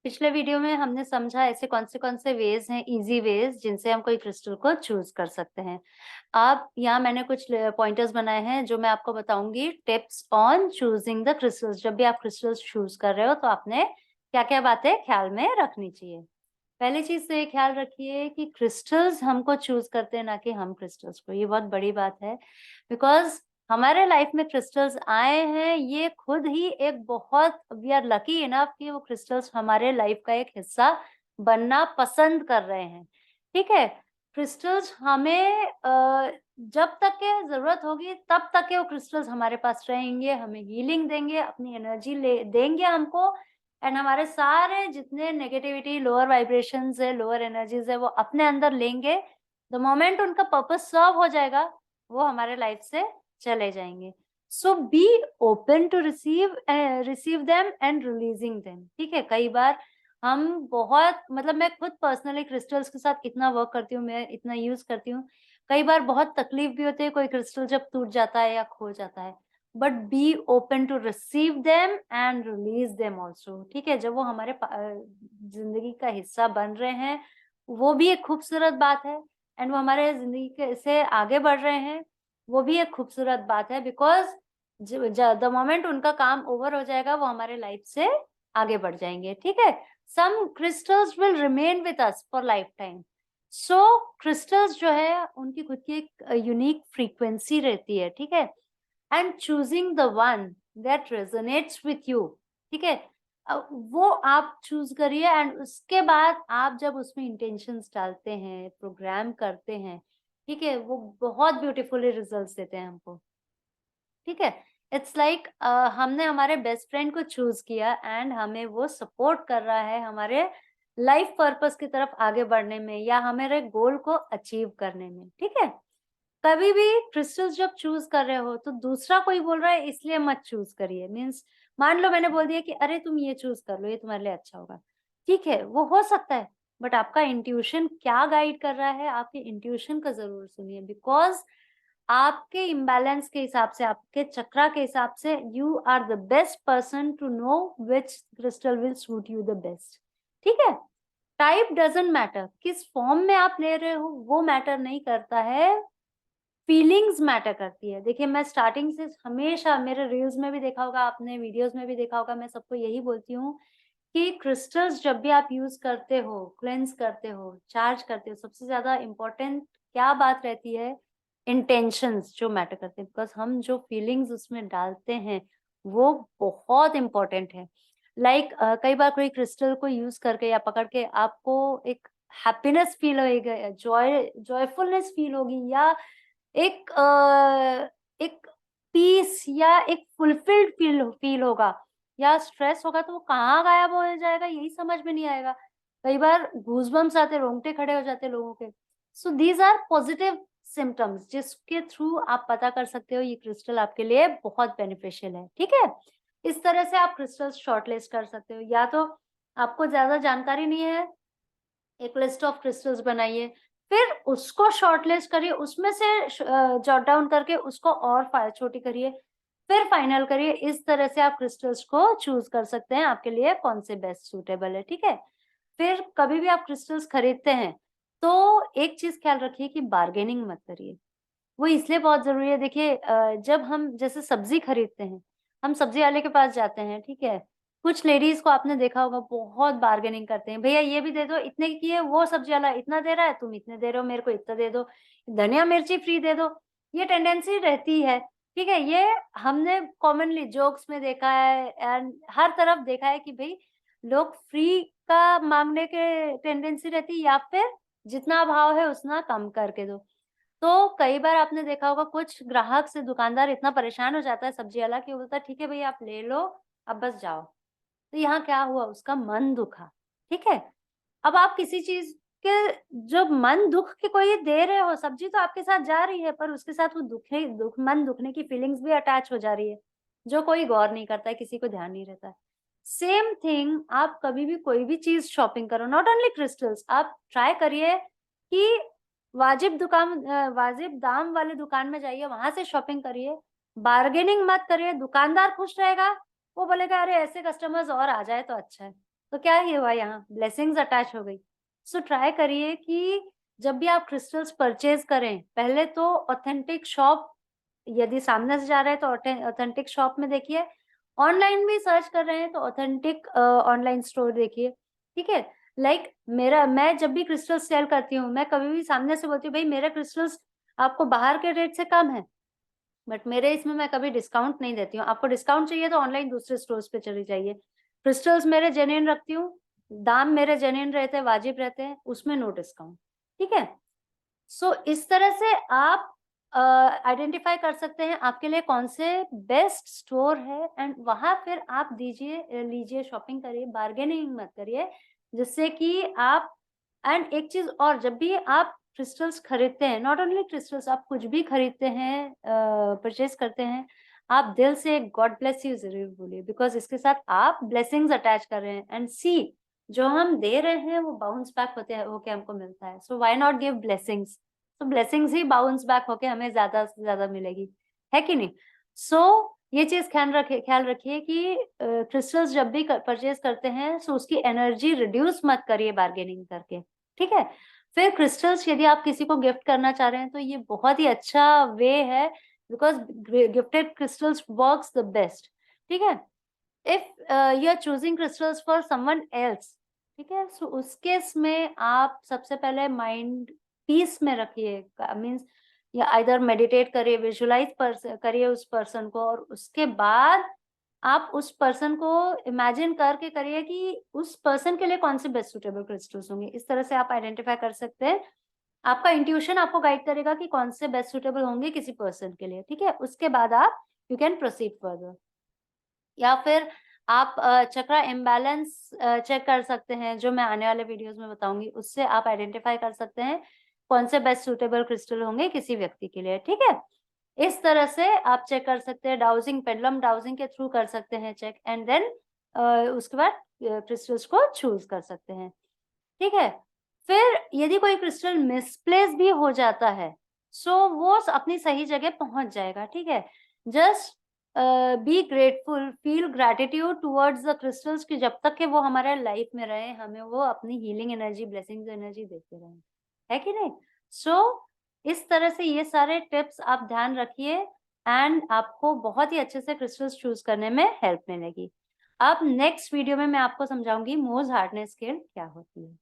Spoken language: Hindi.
पिछले वीडियो में हमने समझा ऐसे कौन से वेज हैं, इजी वेज जिनसे हम कोई क्रिस्टल को चूज कर सकते हैं। अब यहाँ मैंने कुछ पॉइंटर्स बनाए हैं जो मैं आपको बताऊंगी, tips on choosing the crystals. जब भी आप क्रिस्टल्स चूज कर रहे हो तो आपने क्या क्या बातें ख्याल में रखनी चाहिए। पहली चीज तो ये ख्याल रखिए कि क्रिस्टल्स हमको चूज करते हैं, ना कि हम क्रिस्टल्स को। ये बहुत बड़ी बात है, बिकॉज हमारे लाइफ में क्रिस्टल्स आए हैं, ये खुद ही एक बहुत, वी आर लकी इनफ कि वो क्रिस्टल्स हमारे लाइफ का एक हिस्सा बनना पसंद कर रहे हैं। ठीक है, क्रिस्टल्स हमें जब तक के जरूरत होगी तब तक के वो क्रिस्टल्स हमारे पास रहेंगे, हमें हीलिंग देंगे, अपनी एनर्जी ले देंगे हमको, एंड हमारे सारे जितने नेगेटिविटी, लोअर वाइब्रेशंस है, लोअर एनर्जीज है, वो अपने अंदर लेंगे। द मोमेंट उनका पर्पस सर्व हो जाएगा, वो हमारे लाइफ से चले जाएंगे। So be open to receive them and releasing them. ठीक है, कई बार हम बहुत, मतलब मैं खुद पर्सनली क्रिस्टल्स के साथ इतना वर्क करती हूँ, मैं इतना यूज करती हूँ, कई बार बहुत तकलीफ भी होती है कोई क्रिस्टल जब टूट जाता है या खो जाता है, but be open to receive them and release them also. ठीक है, जब वो हमारे जिंदगी का हिस्सा बन रहे हैं, वो भी एक खूबसूरत बात है, एंड वो हमारे जिंदगी के से आगे बढ़ रहे हैं, वो भी एक खूबसूरत बात है। बिकॉज द मोमेंट उनका काम ओवर हो जाएगा, वो हमारे लाइफ से आगे बढ़ जाएंगे। ठीक है, some crystals will remain with us for life time. So crystals जो है उनकी खुद की एक यूनिक फ्रीक्वेंसी रहती है। ठीक है, and choosing the one that resonates with you. ठीक है, वो आप चूज करिए, एंड उसके बाद आप जब उसमें इंटेंशंस डालते हैं, प्रोग्राम करते हैं, ठीक है, वो बहुत ब्यूटीफुली रिजल्ट्स देते हैं हमको। ठीक है, इट्स लाइक हमने हमारे बेस्ट फ्रेंड को चूज किया एंड हमें वो सपोर्ट कर रहा है हमारे लाइफ पर्पस की तरफ आगे बढ़ने में, या हमारे गोल को अचीव करने में। ठीक है, कभी भी क्रिस्टल्स जब चूज कर रहे हो तो दूसरा कोई बोल रहा है इसलिए मत चूज करिए। मीन्स मान लो मैंने बोल दिया कि अरे तुम ये चूज कर लो, ये तुम्हारे लिए अच्छा होगा। ठीक है, वो हो सकता है, बट आपका इंट्यूशन क्या गाइड कर रहा है, आपके इंट्यूशन का जरूर सुनिए। बिकॉज आपके इम्बैलेंस के हिसाब से, आपके चक्रा के हिसाब से, you are the best person to know which crystal will suit you the best. ठीक है, टाइप डजंट मैटर, किस फॉर्म में आप ले रहे हो वो मैटर नहीं करता है, फीलिंग्स मैटर करती है। देखिए, मैं स्टार्टिंग से हमेशा, मेरे रील्स में भी देखा होगा आपने, वीडियोस में भी देखा होगा, मैं सबको यही बोलती हूँ कि क्रिस्टल्स जब भी आप यूज करते हो, क्लेंस करते हो, चार्ज करते हो, सबसे ज्यादा इम्पोर्टेंट क्या बात रहती है, इंटेंशंस जो मैटर करते हैं। बिकॉज हम जो फीलिंग्स उसमें डालते हैं वो बहुत इम्पोर्टेंट है। लाइक कई बार कोई क्रिस्टल को यूज करके या पकड़ के आपको एक हैप्पीनेस फील होएगा, जॉयफुलनेस फील होगी, या एक पीस या एक फुलफिल्ड फील फील होगा, या स्ट्रेस होगा तो वो कहाँ गायब हो जाएगा यही समझ में नहीं आएगा। कई बार गूजबम्स आते, रोंगटे खड़े हो जाते लोगों के। So these are positive symptoms जिसके थ्रू आप पता कर सकते हो ये क्रिस्टल आपके लिए बहुत बेनिफिशियल है। ठीक है, इस तरह से आप क्रिस्टल्स शॉर्टलिस्ट कर सकते हो। या तो आपको ज्यादा जानकारी नहीं है, एक लिस्ट ऑफ क्रिस्टल्स बनाइए, फिर उसको शॉर्टलिस्ट करिए, उसमें से जॉट डाउन करके उसको और छोटी करिए, फिर फाइनल करिए। इस तरह से आप क्रिस्टल्स को चूज कर सकते हैं आपके लिए कौन से बेस्ट सूटेबल है। ठीक है, फिर कभी भी आप क्रिस्टल्स खरीदते हैं तो एक चीज ख्याल रखिए कि बार्गेनिंग मत करिए। वो इसलिए बहुत जरूरी है। देखिए, जब हम जैसे सब्जी खरीदते हैं, हम सब्जी वाले के पास जाते हैं, ठीक है, कुछ लेडीज को आपने देखा होगा बहुत बार्गेनिंग करते हैं, भैया ये भी दे दो, इतने की है, वो सब्जी वाला इतना दे रहा है, तुम इतने दे रहे हो, मेरे को इतना दे दो, धनिया मिर्ची फ्री दे दो। ये टेंडेंसी रहती है। ठीक है, ये हमने कॉमनली जोक्स में देखा है एंड हर तरफ देखा है कि भाई लोग फ्री का मांगने के टेंडेंसी रहती है, या फिर जितना भाव है उतना कम करके दो। तो कई बार आपने देखा होगा कुछ ग्राहक से दुकानदार इतना परेशान हो जाता है सब्जी वाला कि वो बोलता है ठीक है भैया आप ले लो, अब बस जाओ। तो यहाँ क्या हुआ, उसका मन दुखा। ठीक है, अब आप किसी चीज के जो मन दुख के कोई दे रहे हो, सब्जी तो आपके साथ जा रही है पर उसके साथ वो मन दुखने की फीलिंग्स भी अटैच हो जा रही है, जो कोई गौर नहीं करता है, किसी को ध्यान नहीं रहता है। सेम थिंग, आप कभी भी कोई भी चीज शॉपिंग करो, नॉट ओनली क्रिस्टल्स, आप ट्राई करिए कि वाजिब दाम वाले दुकान में जाइए, वहां से शॉपिंग करिए, बार्गेनिंग मत करिए। दुकानदार खुश रहेगा, वो बोलेगा अरे ऐसे कस्टमर्स और आ जाए तो अच्छा है। तो क्या ही हुआ यहाँ, ब्लेसिंग्स अटैच हो गई। सो ट्राई करिए कि जब भी आप क्रिस्टल्स परचेज करें, पहले तो ऑथेंटिक शॉप, यदि सामने से जा रहे हैं तो ऑथेंटिक शॉप में देखिए, ऑनलाइन भी सर्च कर रहे हैं तो ऑथेंटिक ऑनलाइन स्टोर देखिए, ठीक है? मैं जब भी क्रिस्टल्स सेल करती हूँ, मैं कभी भी सामने से बोलती हूँ, भई मेरे क्रिस्टल्स आपको बाहर के रेट से कम है, बट मेरे इसमें मैं कभी डिस्काउंट नहीं देती हूँ। आपको डिस्काउंट चाहिए तो ऑनलाइन दूसरे स्टोर्स पे चली जाइए। क्रिस्टल्स मेरे जेन्युइन रखती हूँ, दाम मेरे जेन्युइन रहते हैं, वाजिब रहते हैं, उसमें नो डिस्काउंट, ठीक है? सो इस तरह से आप आइडेंटिफाई कर सकते हैं आपके लिए कौन से बेस्ट स्टोर है, एंड वहाँ फिर आप लीजिए, शॉपिंग करिए, बार्गेनिंग मत करिए, जिससे कि आप, एंड एक चीज़ और, जब भी आप क्रिस्टल्स खरीदते हैं, नॉट ओनली क्रिस्टल्स, आप कुछ भी खरीदते हैं, परचेज़ करते हैं, आप दिल से गॉड ब्लेस यू ज़रूर बोलिए, बिकॉज़ इसके साथ आप ब्लेसिंग्स अटैच कर रहे हैं, एंड सी, जो हम दे रहे हैं वो बाउंस बैक होके हमको मिलता है। So why not give blessings? तो ब्लेसिंग्स ही बाउंस बैक होके हमें ज़्यादा से ज़्यादा मिलेगी, है कि नहीं? सो ये चीज़ ख्याल रखिए कि क्रिस्टल्स जब भी परचेज़ करते हैं, सो उसकी एनर्जी रिड्यूस मत करिए बार्गेनिंग करके, ठीक है? फिर क्रिस्टल्स यदि आप किसी को गिफ्ट करना चाह रहे हैं, तो ये बहुत ही अच्छा वे है, because gifted crystals works the best, ठीक है? If you are choosing crystals for someone else, ठीक है? सो उस केस में आप सबसे पहले माइंड पीस में रखिए, मीन्स या आइदर मेडिटेट करिए, विजुअलाइज करिए उस पर्सन को, और उसके बाद आप उस पर्सन को इमेजिन करके करिए कि उस पर्सन के लिए कौन से बेस्ट सुटेबल क्रिस्टल्स होंगे। इस तरह से आप आइडेंटिफाई कर सकते हैं। आपका इंट्यूशन आपको गाइड करेगा कि कौन से बेस्ट सुटेबल होंगे किसी पर्सन के लिए, ठीक है? उसके बाद आप यू कैन प्रोसीड फर्दर। या फिर आप चक्रा इम्बैलेंस चेक कर सकते हैं, जो मैं आने वाले वीडियोज़ में बताऊँगी, उससे आप आइडेंटिफ़ाई कर सकते हैं, कौन से बेस्ट सूटेबल क्रिस्टल होंगे किसी व्यक्ति के लिए, ठीक है? इस तरह से आप चेक कर सकते हैं, पेंडुलम डाउजिंग के थ्रू कर सकते हैं चेक, एंड देन उसके बाद क्रिस्टल्स को चूज़ कर सकते हैं, ठीक है? फिर यदि कोई क्रिस्टल मिसप्लेस भी हो जाता है, सो वो अपनी सही जगह पहुँच जाएगा, ठीक है? Just be grateful, feel gratitude towards the crystals, कि जब तक कि वो हमारे लाइफ में रहे, हमें वो अपनी हीलिंग एनर्जी, ब्लेसिंग्स एनर्जी देते रहें, है कि नहीं? सो इस तरह से ये सारे टिप्स आप ध्यान रखिए, एंड आपको बहुत ही अच्छे से क्रिस्टल्स चूज़ करने में हेल्प मिलेगी। अब नेक्स्ट वीडियो में मैं आपको समझाऊँगी मोज़ हार्डनेस स्केल क्या होती है।